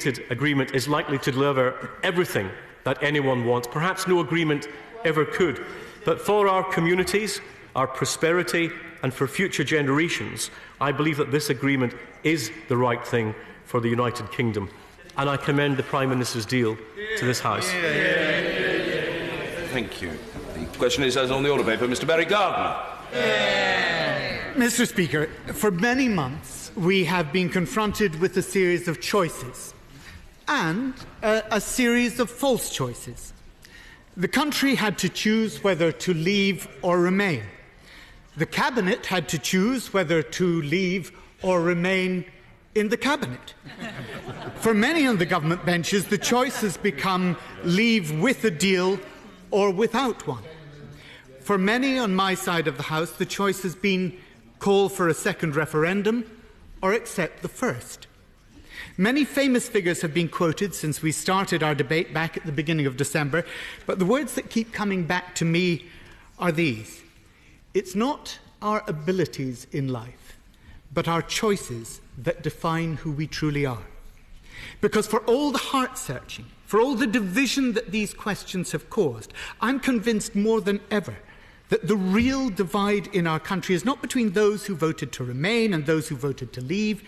negotiated agreement is likely to deliver everything that anyone wants. Perhaps no agreement ever could. But for our communities, our prosperity, and for future generations, I believe that this agreement is the right thing for the United Kingdom. And I commend the Prime Minister's deal to this House. Thank you. The question is, as on the order paper, Mr. Barry Gardiner. Mr. Speaker, for many months we have been confronted with a series of choices and a series of false choices. The country had to choose whether to leave or remain. The Cabinet had to choose whether to leave or remain in the Cabinet. For many on the government benches, the choice has become leave with a deal or without one. For many on my side of the House, the choice has been call for a second referendum or accept the first. Many famous figures have been quoted since we started our debate back at the beginning of December, but the words that keep coming back to me are these. It's not our abilities in life, but our choices that define who we truly are. Because for all the heart-searching, for all the division that these questions have caused, I'm convinced more than ever that the real divide in our country is not between those who voted to remain and those who voted to leave.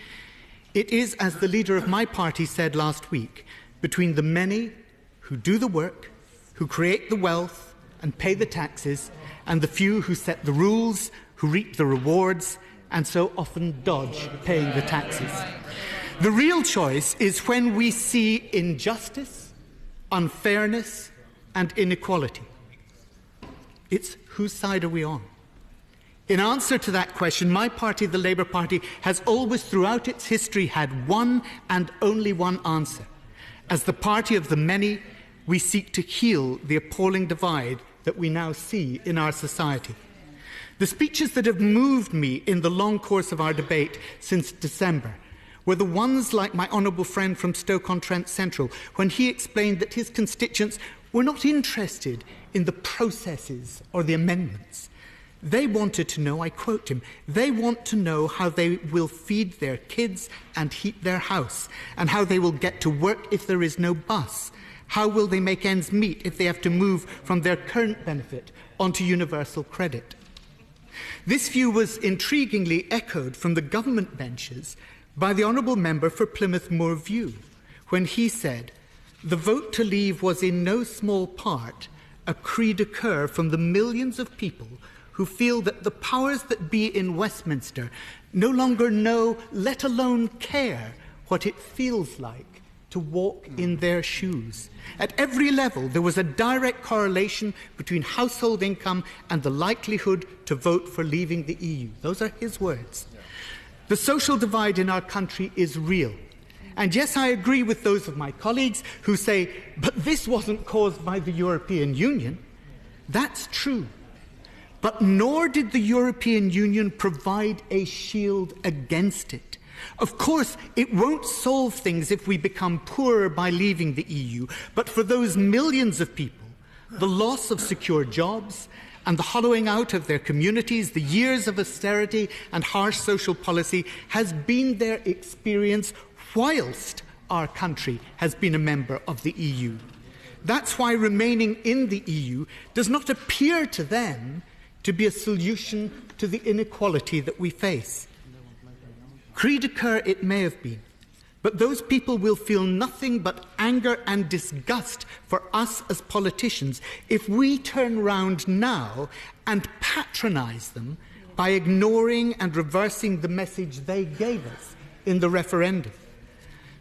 It is, as the leader of my party said last week, between the many who do the work, who create the wealth and pay the taxes, and the few who set the rules, who reap the rewards, and so often dodge paying the taxes. The real choice is when we see injustice, unfairness, and inequality. It's whose side are we on? In answer to that question, my party, the Labour Party, has always throughout its history had one and only one answer. As the party of the many, we seek to heal the appalling divide that we now see in our society. The speeches that have moved me in the long course of our debate since December were the ones like my honourable friend from Stoke-on-Trent Central, when he explained that his constituents were not interested in the processes or the amendments. They wanted to know, I quote him, they want to know how they will feed their kids and heat their house, and how they will get to work if there is no bus. How will they make ends meet if they have to move from their current benefit onto universal credit? This view was intriguingly echoed from the government benches by the honourable member for Plymouth Moor View, when he said, the vote to leave was in no small part a cri de coeur from the millions of people who feel that the powers that be in Westminster no longer know, let alone care, what it feels like to walk in their shoes. At every level, there was a direct correlation between household income and the likelihood to vote for leaving the EU. Those are his words. The social divide in our country is real. And yes, I agree with those of my colleagues who say, but this wasn't caused by the European Union. That's true. But nor did the European Union provide a shield against it. Of course, it won't solve things if we become poorer by leaving the EU, but for those millions of people, the loss of secure jobs and the hollowing out of their communities, the years of austerity and harsh social policy has been their experience whilst our country has been a member of the EU. That's why remaining in the EU does not appear to them to be a solution to the inequality that we face. Cri de coeur it may have been, but those people will feel nothing but anger and disgust for us as politicians if we turn round now and patronise them by ignoring and reversing the message they gave us in the referendum.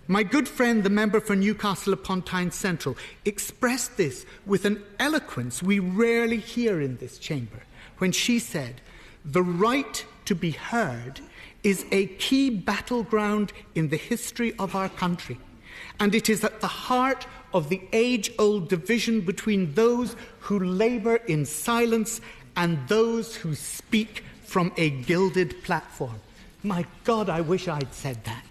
My good friend, the member for Newcastle upon Tyne Central, expressed this with an eloquence we rarely hear in this chamber when she said, "The right to be heard is a key battleground in the history of our country, and it is at the heart of the age-old division between those who labour in silence and those who speak from a gilded platform." My God, I wish I'd said that.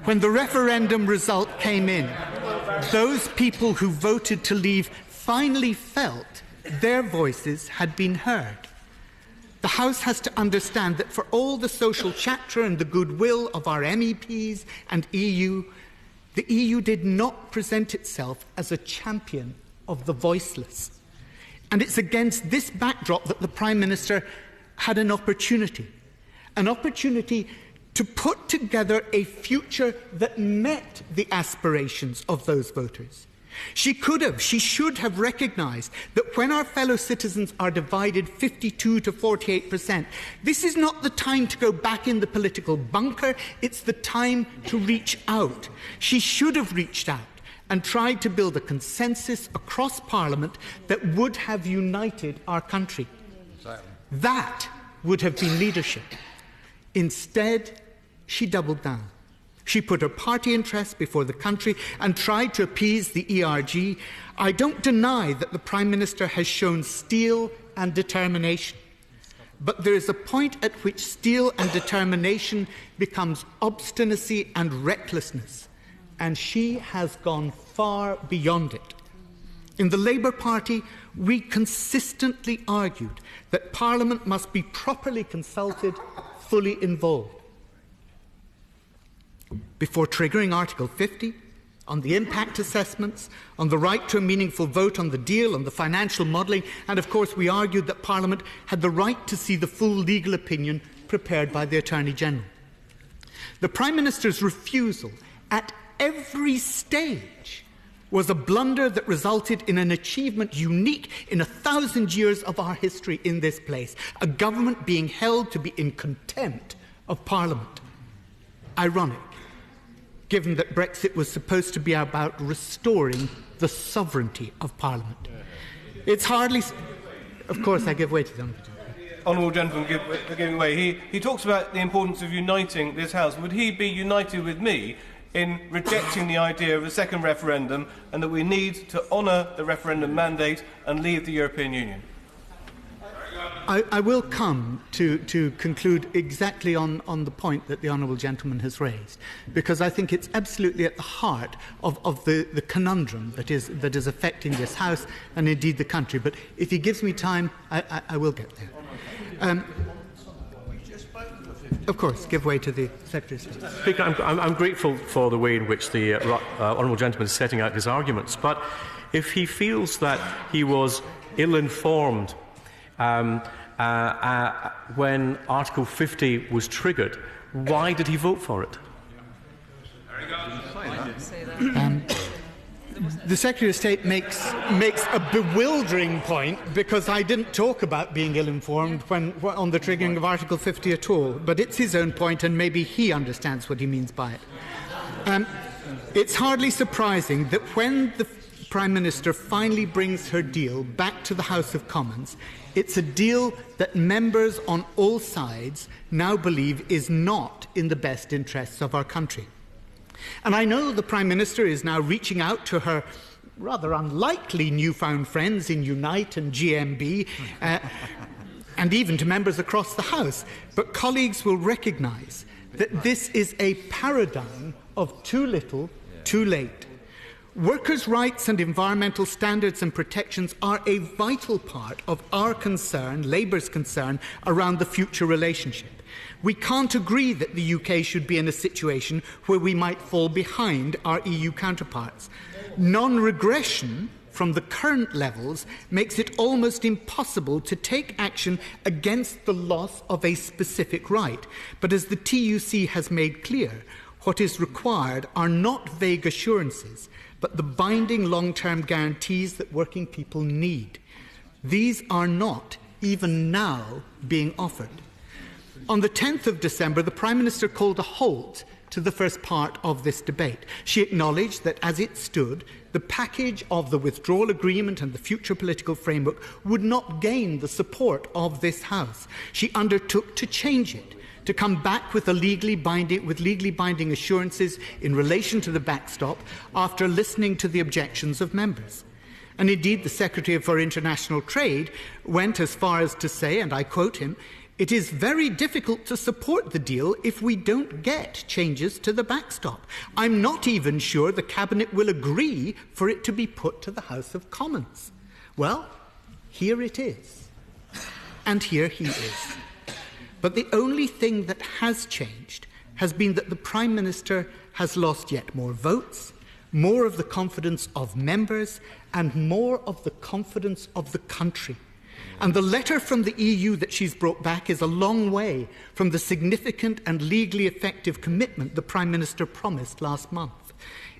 When the referendum result came in, those people who voted to leave finally felt their voices had been heard. The House has to understand that for all the social chatter and the goodwill of our MEPs and EU, The EU did not present itself as a champion of the voiceless. And it's against this backdrop that the Prime Minister had an opportunity to put together a future that met the aspirations of those voters. She should have recognised that when our fellow citizens are divided 52 to 48%, this is not the time to go back in the political bunker, it's the time to reach out. She should have reached out and tried to build a consensus across Parliament that would have united our country. That would have been leadership. Instead, she doubled down. She put her party interests before the country and tried to appease the ERG. I don't deny that the Prime Minister has shown steel and determination. But there is a point at which steel and determination becomes obstinacy and recklessness. And she has gone far beyond it. In the Labour Party, we consistently argued that Parliament must be properly consulted, fully involved. Before triggering Article 50, on the impact assessments, on the right to a meaningful vote on the deal, on the financial modelling, and of course we argued that Parliament had the right to see the full legal opinion prepared by the Attorney-General. The Prime Minister's refusal at every stage was a blunder that resulted in an achievement unique in 1,000 years of our history in this place, a government being held to be in contempt of Parliament. Ironic, given that Brexit was supposed to be about restoring the sovereignty of Parliament. It's hardly... Of course, I give way to them. Honourable gentleman giving way. He talks about the importance of uniting this House. Would he be united with me in rejecting the idea of a second referendum and that we need to honour the referendum mandate and leave the European Union? I will come to conclude exactly on the point that the Honourable Gentleman has raised, because I think it's absolutely at the heart of the conundrum that is affecting this House and indeed the country. But if he gives me time, I will get there. Of course, give way to the Secretary of State. Speaker, I'm grateful for the way in which the Honourable Gentleman is setting out his arguments, but if he feels that he was ill-informed when Article 50 was triggered, why did he vote for it? The Secretary of State makes a bewildering point, because I didn't talk about being ill-informed on the triggering of Article 50 at all, but it's his own point and maybe he understands what he means by it. It's hardly surprising that when the Prime Minister finally brings her deal back to the House of Commons, it's a deal that members on all sides now believe is not in the best interests of our country. And I know the Prime Minister is now reaching out to her rather unlikely newfound friends in Unite and GMB, and even to members across the House. But colleagues will recognise that this is a paradigm of too little, too late. Workers' rights and environmental standards and protections are a vital part of our concern, Labour's concern, around the future relationship. We can't agree that the UK should be in a situation where we might fall behind our EU counterparts. Non-regression from the current levels makes it almost impossible to take action against the loss of a specific right. But as the TUC has made clear, what is required are not vague assurances, but the binding long-term guarantees that working people need. These are not, even now, being offered. On the 10th of December, the Prime Minister called a halt to the first part of this debate. She acknowledged that, as it stood, the package of the withdrawal agreement and the future political framework would not gain the support of this House. She undertook to change it, to come back with legally binding assurances in relation to the backstop after listening to the objections of members. And indeed, the Secretary for International Trade went as far as to say, and I quote him, "It is very difficult to support the deal if we don't get changes to the backstop. I'm not even sure the Cabinet will agree for it to be put to the House of Commons." Well, here it is. And here he is. But the only thing that has changed has been that the Prime Minister has lost yet more votes, more of the confidence of members, and more of the confidence of the country. And the letter from the EU that she's brought back is a long way from the significant and legally effective commitment the Prime Minister promised last month.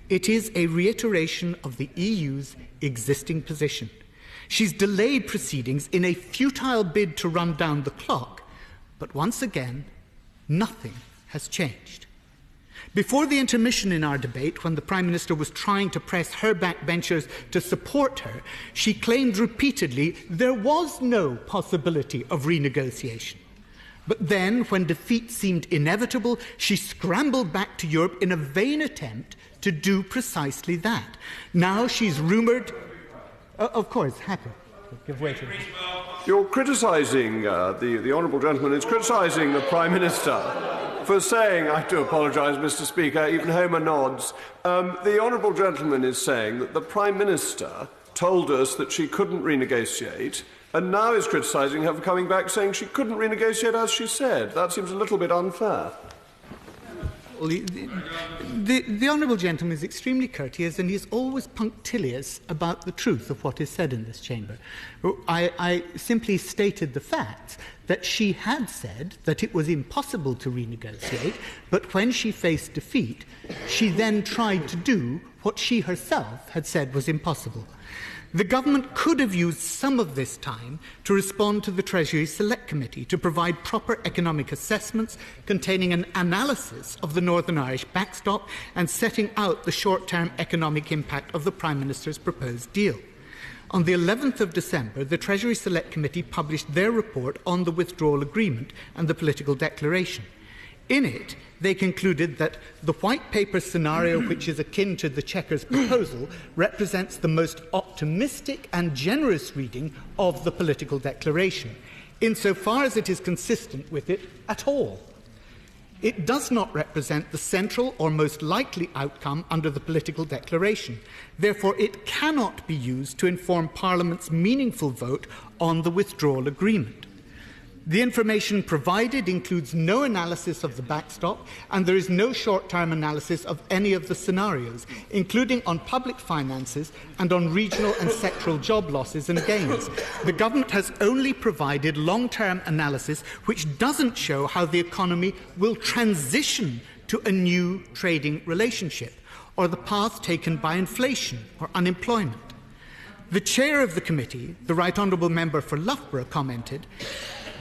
It is a reiteration of the EU's existing position. She's delayed proceedings in a futile bid to run down the clock, but once again, nothing has changed. Before the intermission in our debate, when the Prime Minister was trying to press her backbenchers to support her, she claimed repeatedly there was no possibility of renegotiation. But then, when defeat seemed inevitable, she scrambled back to Europe in a vain attempt to do precisely that. Now she's rumoured... of course, happy. Give way to it. You're criticising, the Honourable Gentleman is criticising the Prime Minister for saying, I do apologise, Mr Speaker, even Homer nods. The Honourable Gentleman is saying that the Prime Minister told us that she couldn't renegotiate, and now is criticising her for coming back saying she couldn't renegotiate as she said. That seems a little bit unfair. Well, the Honourable Gentleman is extremely courteous, and he is always punctilious about the truth of what is said in this chamber. I simply stated the facts, that she had said that it was impossible to renegotiate, but when she faced defeat, she then tried to do what she herself had said was impossible. The government could have used some of this time to respond to the Treasury Select Committee to provide proper economic assessments containing an analysis of the Northern Irish backstop and setting out the short-term economic impact of the Prime Minister's proposed deal. On the 11th of December, the Treasury Select Committee published their report on the withdrawal agreement and the political declaration. In it, they concluded that the white paper scenario, which is akin to the Chequers proposal, represents the most optimistic and generous reading of the political declaration, insofar as it is consistent with it at all. It does not represent the central or most likely outcome under the political declaration. Therefore, it cannot be used to inform Parliament's meaningful vote on the withdrawal agreement. The information provided includes no analysis of the backstop, and there is no short-term analysis of any of the scenarios, including on public finances and on regional and sectoral job losses and gains. The government has only provided long-term analysis which doesn't show how the economy will transition to a new trading relationship, or the path taken by inflation or unemployment. The chair of the committee, the Right Honourable Member for Loughborough, commented,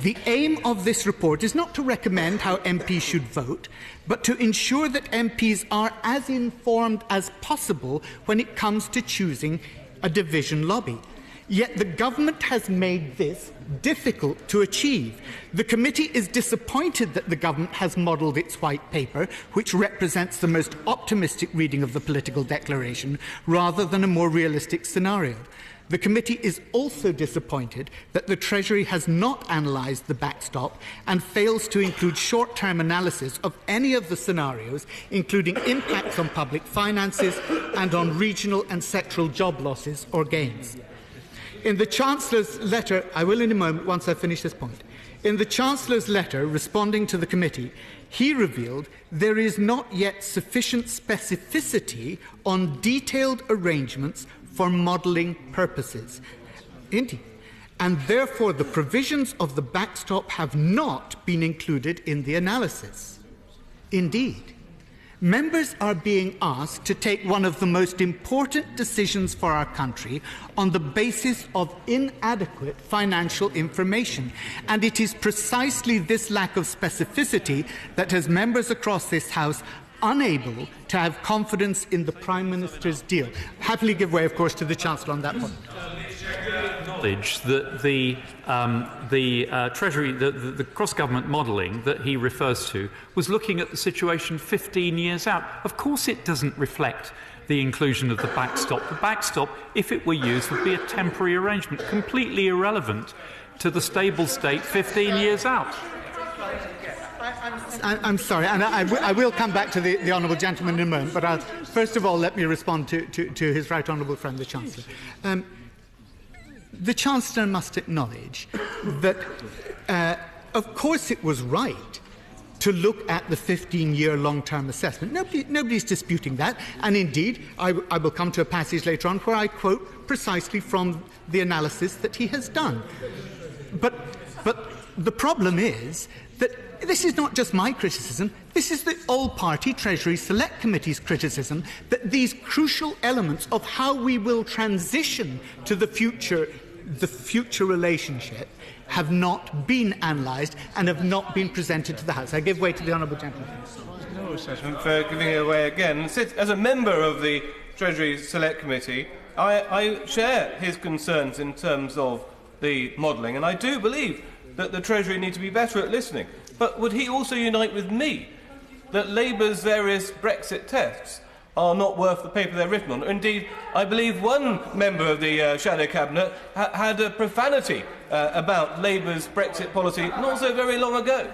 "The aim of this report is not to recommend how MPs should vote, but to ensure that MPs are as informed as possible when it comes to choosing a division lobby. Yet the government has made this difficult to achieve. The committee is disappointed that the government has modelled its white paper, which represents the most optimistic reading of the political declaration, rather than a more realistic scenario. The committee is also disappointed that the Treasury has not analysed the backstop and fails to include short-term analysis of any of the scenarios, including impacts on public finances and on regional and sectoral job losses or gains." In the Chancellor's letter, I will in a moment once I finish this point, in the Chancellor's letter responding to the committee, he revealed there is not yet sufficient specificity on detailed arrangements for modelling purposes. Indeed. And therefore the provisions of the backstop have not been included in the analysis. Indeed. Members are being asked to take one of the most important decisions for our country on the basis of inadequate financial information. And it is precisely this lack of specificity that has members across this House unable to have confidence in the Prime Minister's deal. Happily give way, of course, to the Chancellor on that point. Acknowledge that the Treasury, the cross-government modelling that he refers to, was looking at the situation 15 years out. Of course it doesn't reflect the inclusion of the backstop. The backstop, if it were used, would be a temporary arrangement, completely irrelevant to the stable state 15 years out. I'm sorry, and I will come back to the Honourable Gentleman in a moment, but first of all let me respond to his Right Honourable friend, the Chancellor. The Chancellor must acknowledge that, of course, it was right to look at the 15-year long-term assessment. Nobody's disputing that. And indeed, I will come to a passage later on where I quote precisely from the analysis that he has done. But the problem is that this is not just my criticism, this is the All-Party Treasury Select Committee's criticism, that these crucial elements of how we will transition to the future relationship have not been analysed and have not been presented to the House. I give way to the Honourable Gentleman. No assessment for giving it away again. As a member of the Treasury Select Committee, I share his concerns in terms of the modelling, and I do believe that the Treasury need to be better at listening. But would he also unite with me that Labour's various Brexit tests are not worth the paper they're written on? Indeed, I believe one member of the Shadow Cabinet had a profanity about Labour's Brexit policy not so very long ago.